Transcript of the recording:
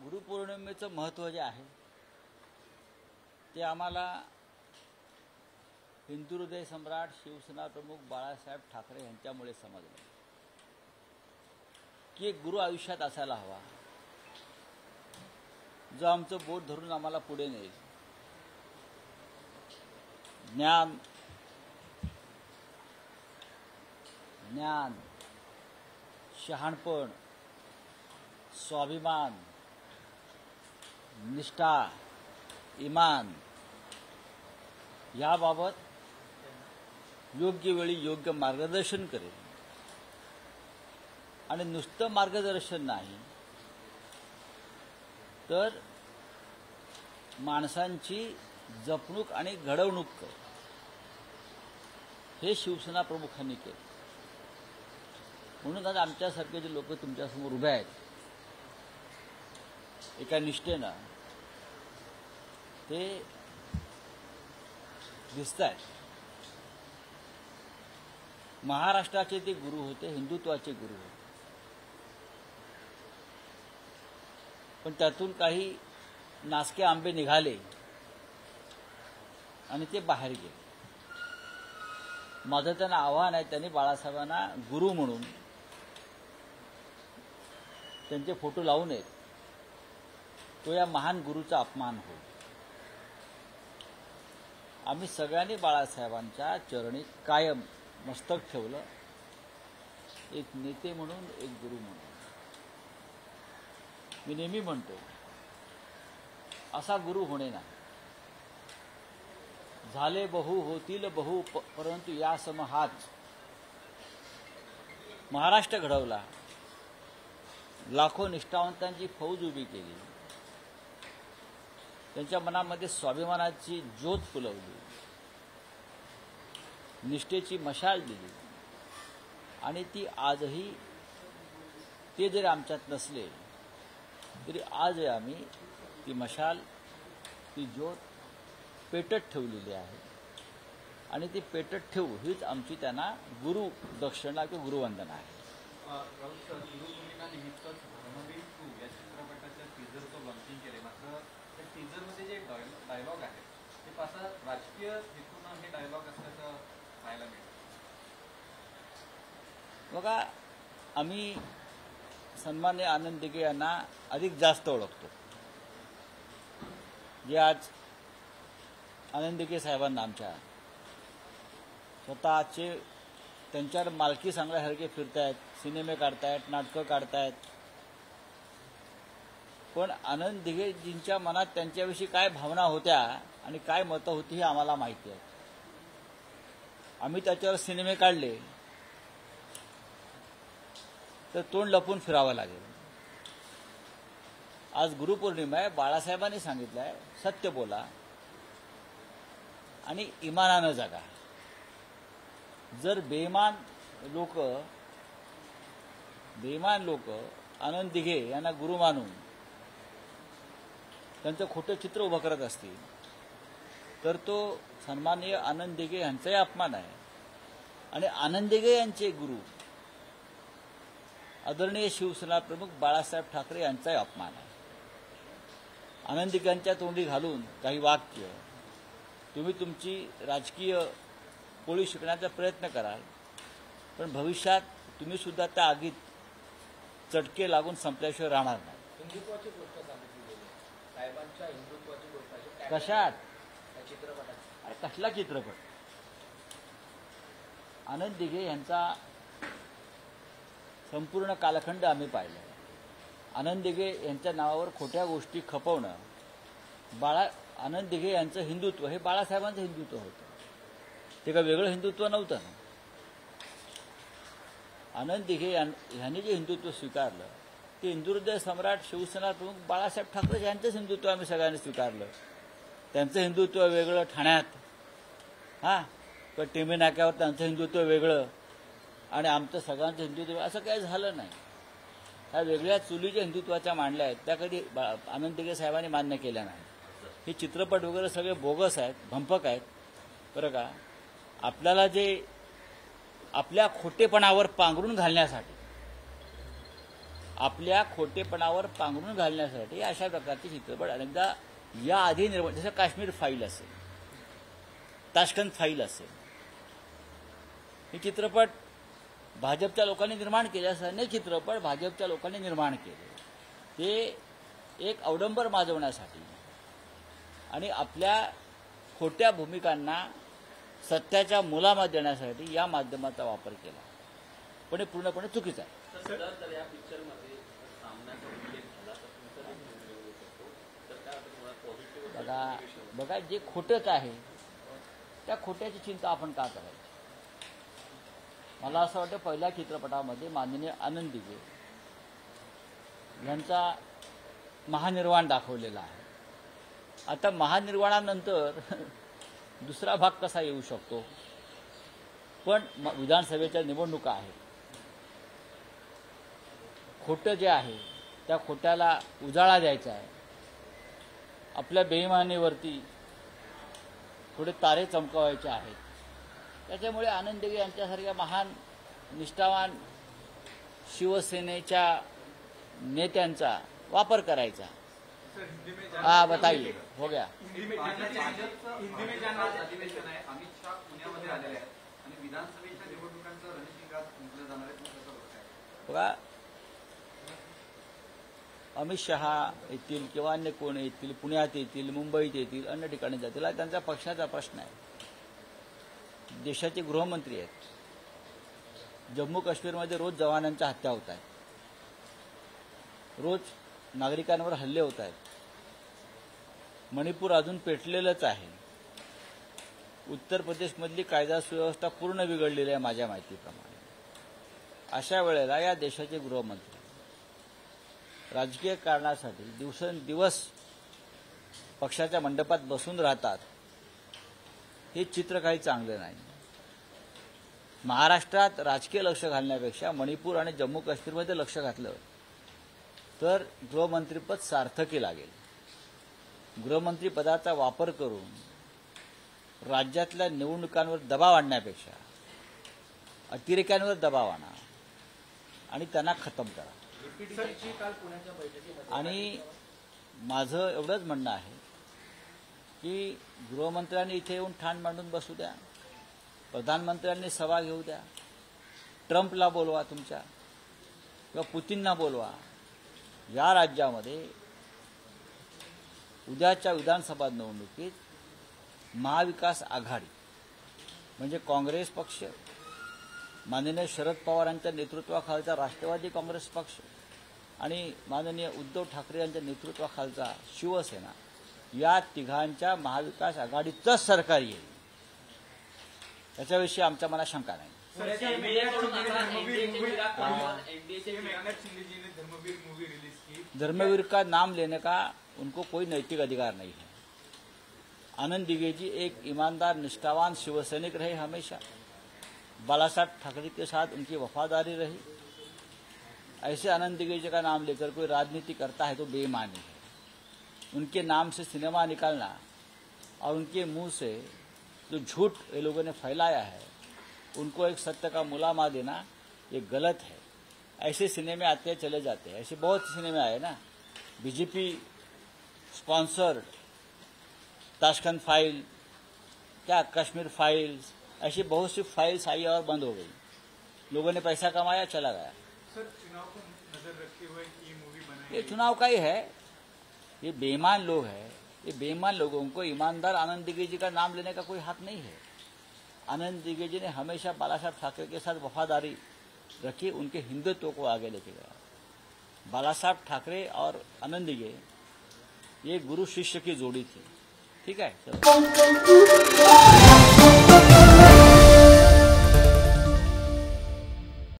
गुरुपौर्णिमेचं महत्त्व जे आहे ते आम्हाला हिंदू हृदय सम्राट शिवसेना प्रमुख बाळासाहेब ठाकरे यांच्यामुळे समजलं की एक गुरु आयुष्यात असायला हवा, जो आमचं बोट धरून आम्हाला पुढे नेईल. ज्ञान शहाणपण, स्वाभिमान, निष्ठा, इमान याबाबत योग्य वेळी योग्य मार्गदर्शन करेल. आणि नुसतं मार्गदर्शन नाही तर माणसांची जपणूक आणि घडवणूक करेल. हे शिवसेना प्रमुखांनी केलं. म्हणून आज आमच्यासारखे जे लोक तुमच्यासमोर उभे आहेत, एका निष्ठेनं ते दिसत आहेत. महाराष्ट्राचे ते गुरु होते, हिंदुत्वाचे गुरु होते. पण त्यातून काही नासके आंबे निघाले आणि ते बाहेर गेले. माझं त्यांना आव्हान आहे, त्यांनी बाळासाहेबांना गुरु म्हणून त्यांचे फोटो लावू नयेत. तो या महान गुरुचा अपमान होईल. आम्ही सगळ्यांनी बाळासाहेबांच्या चरणी कायम मस्तक ठेवलं, एक नेते म्हणून, एक गुरु म्हणून. मी नेहमी म्हणतो, असा गुरु होणे नाही. झाले बहु होतील बहु, परंतु या सम हाच. महाराष्ट्र घडवला, लाखो निष्ठावंतांची फौज उभी केली, त्यांच्या मनामध्ये स्वाभिमानाची ज्योत फुलवली, निष्ठेची मशाल दिली. आणि ती आजही, ते जरी आमच्यात नसले तरी आज आम्ही ती मशाल, ती ज्योत पेटत ठेवलेली आहे. आणि ती पेटत ठेवू हीच आमची त्यांना गुरु दक्षिणा किंवा गुरुवंदना आहे. गुरुपौर्णिमेनिमित्त धर्मवीर 2 या चित्रपटाच्या टीझरचं लॉन्चिंग केले. मात्र त्या टीझरमध्ये जे डायलॉग आहे ते पासा राजकीय हेतून हे डायलॉग असल्याचं पाहायला मिळतं. बघा, आम्ही सन्मान्य आनंद दिघे यांना अधिक जास्त ओळखतो. जे आज आनंद दिघे साहेबांना आमच्या स्वतःचे त्यांच्यावर मालकी सांगण्यासारखे फिरतायत, सिनेमे काढतायत, नाटकं काढतायत. पण आनंद दिघेजींच्या मनात त्यांच्याविषयी काय भावना होत्या आणि काय मतं होती हे आम्हाला माहिती आहे. आम्ही त्याच्यावर सिनेमे काढले तर तोंड लपून फिरावं लागेल. आज गुरुपौर्णिमा आहे. बाळासाहेबांनी सांगितलं आहे, सत्य बोला आणि इमानानं जगा. जर बेईमान लोक आनंद दिघे यांना गुरु मानून त्यांचं खोटं चित्र उभं करत असतील तर तो सन्माननीय आनंद दिघे यांचाही अपमान आहे. आणि आनंद दिघे यांचे गुरु आदरणीय शिवसेना प्रमुख बाळासाहेब ठाकरे यांचाही अपमान आहे. आनंद दिघ्यांच्या तोंडी घालून काही वाक्य तुम्ही तुमची राजकीय पोळी शिकण्याचा प्रयत्न कराल, पण भविष्यात तुम्ही सुद्धा त्या आगीत चटके लागून संपल्याशिवाय राहणार नाही. हिंदुत्वाची गोष्ट सांगितली गेली, साहेबांच्या हिंदुत्वाची गोष्ट. कशात? चित्रपटात. अरे कसला चित्रपट? आनंद दिघे यांचा संपूर्ण कालखंड आम्ही पाहिला. आनंद दिघे यांच्या नावावर खोट्या गोष्टी खपवणं. आनंद दिघे यांचं हिंदुत्व हे बाळासाहेबांचं हिंदुत्व होतं. ते का वेगळं हिंदुत्व नव्हतं ना. आनंद दिघे यांनी जे हिंदुत्व स्वीकारलं ते हिंदू हृदय सम्राट शिवसेना प्रमुख बाळासाहेब ठाकरे यांचंच हिंदुत्व आम्ही सगळ्यांनी स्वीकारलं. त्यांचं हिंदुत्व वेगळं ठाण्यात, किंवा टिंबे नाक्यावर त्यांचं हिंदुत्व वेगळं आणि आमचं सगळ्यांचं हिंदुत्व, असं काही झालं नाही. ह्या वेगळ्या चुलीच्या हिंदुत्वाच्या मांडल्या आहेत, त्या कधी आनंद दिघे साहेबांनी मान्य केल्या नाही. हे चित्रपट वगैरे सगळे बोगस आहेत, भंपक आहेत. बरं का, आपल्याला जे आपल्या खोटेपणावर पांघरून घालण्यासाठी आपल्या खोटेपणावर पांघरून घालण्यासाठी अशा प्रकारचे चित्रपट अनेकदा याआधी निर्माण, जसं काश्मीर फाईल असेल, ताशकंद फाईल असेल, हे चित्रपट भाजपच्या लोकांनी निर्माण केले. असे अनेक चित्रपट भाजपच्या लोकांनी निर्माण केले. ते एक अवडंबर माजवण्यासाठी आणि आपल्या खोट्या भूमिकांना सत्याच्या मुलामा देण्यासाठी या माध्यमाचा वापर केला, पण हे पूर्णपणे चुकीचं आहे. तर या पिक्चरमध्ये सामन्याचा उल्लेख झाला तर तुमचं येऊ शकतो. तर काय तुम्हाला पॉझिटिव्ह बघा जे खोटंच आहे त्या खोट्याची चिंता आपण का करायची. मला असं वाटतं पहिल्या चित्रपटामध्ये माननीय आनंद दिघे यांचा महानिर्वाण दाखवलेला आहे. आता महानिर्वाणानंतर दुसरा भाग कसा येऊ शकतो. पण विधानसभेच्या निवडणुका आहेत, खोटं जे आहे त्या खोट्याला उजाळा द्यायचा आहे, आपल्या बेईमानीवरती थोडे तारे चमकवायचे आहेत. त्याच्यामुळे आनंद दिघे यांच्यासारख्या महान निष्ठावान शिवसेनेच्या नेत्यांचा वापर करायचा. हाँ बताइए, हो गया. अधिवेशन आहे. अमित शहा पुण्यामध्ये आलेले आहेत आणि विधानसभेच्या निवडणुकांचं रणशिंगात गुंतलं जाणार आहे. कसं बघताय? बघा, अमित शहा येतील किंवा अन्य कोण येतील, पुण्यात येतील, मुंबईत येतील, अन्य ठिकाणी जातील, हा त्यांचा पक्षाचा प्रश्न आहे. देशाचे गृहमंत्री आहेत. जम्मू काश्मीरमध्ये रोज जवानांच्या हत्या होत आहेत, रोज नागरिकांवर हल्ले होत आहेत. मणिपूर अजून पेटलेलंच आहे. उत्तर प्रदेशमधली कायदा सुव्यवस्था पूर्ण बिघडलेली आहे माझ्या माहितीप्रमाणे. अशा वेळेला या देशाचे गृहमंत्री राजकीय कारणासाठी दिवसेंदिवस पक्षाच्या मंडपात बसून राहतात. हे चित्र काही चांगलं नाही. महाराष्ट्रात राजकीय लक्ष घालण्यापेक्षा मणिपूर आणि जम्मू काश्मीरमध्ये लक्ष घातलं तर गृहमंत्रीपद सार्थकी लागेल. गृहमंत्री पदाचा वापर करून राज्यातल्या निवडणुकांवर दबाव आणण्यापेक्षा अतिरेक्यांवर दबाव आणा आणि त्यांना खतम करा. आणि माझं एवढंच म्हणणं आहे की गृहमंत्र्यांनी इथे येऊन ठाण मांडून बसू द्या, प्रधानमंत्र्यांनी सभा घेऊ द्या, ट्रम्पला बोलवा तुमच्या किंवा पुतीनना बोलवा. या राज्यामध्ये उद्याच्या विधानसभा निवडणुकीत महाविकास आघाडी म्हणजे काँग्रेस पक्ष, माननीय शरद पवारांच्या नेतृत्वाखालचा राष्ट्रवादी काँग्रेस पक्ष आणि माननीय उद्धव ठाकरे यांच्या नेतृत्वाखालचा शिवसेना, या तिघांच्या महाविकास आघाडीचंच सरकार येईल. त्याच्याविषयी आमच्या मनात शंका नाही. धर्मवीर का नाम लेने का उनको कोई नैतिक अधिकार नहीं है. आनंद दिघे जी एक ईमानदार निष्ठावान शिवसैनिक रहे, हमेशा बाला साहब ठाकरे के साथ उनकी वफादारी रही. ऐसे आनंद दिघे जी का नाम लेकर कोई राजनीति करता है तो बेईमानी है. उनके नाम से सिनेमा निकालना और उनके मुंह से जो झूठ ये लोगों ने फैलाया है उनको एक सत्य का मुलामा देना ये गलत है. ऐसे सिनेमे आते चले जाते हैं. ऐसे बहुत सिनेमे आए ना, बीजेपी स्पॉन्सर्ड, ताशकंद फाइल, क्या कश्मीर फाइल्स, ऐसी बहुत सी फाइल्स आई और बंद हो गई. लोगों ने पैसा कमाया, चला गया. सर, चुनाव को नजर रखते हुए ये मूवी बनाई. ये चुनाव का ही है. ये बेईमान लोग हैं. ये बेईमान लोगों को ईमानदार आनंद दिघे जी का नाम लेने का कोई हक नहीं है. आनंद दिघे जी ने हमेशा बाला साहब ठाकरे के साथ वफादारी रखी, उनके हिंदुत्व को आगे लेके गया. बाला साहब ठाकरे और आनंद दिघे ये गुरु शिष्य की जोड़ी थी. ठीक है.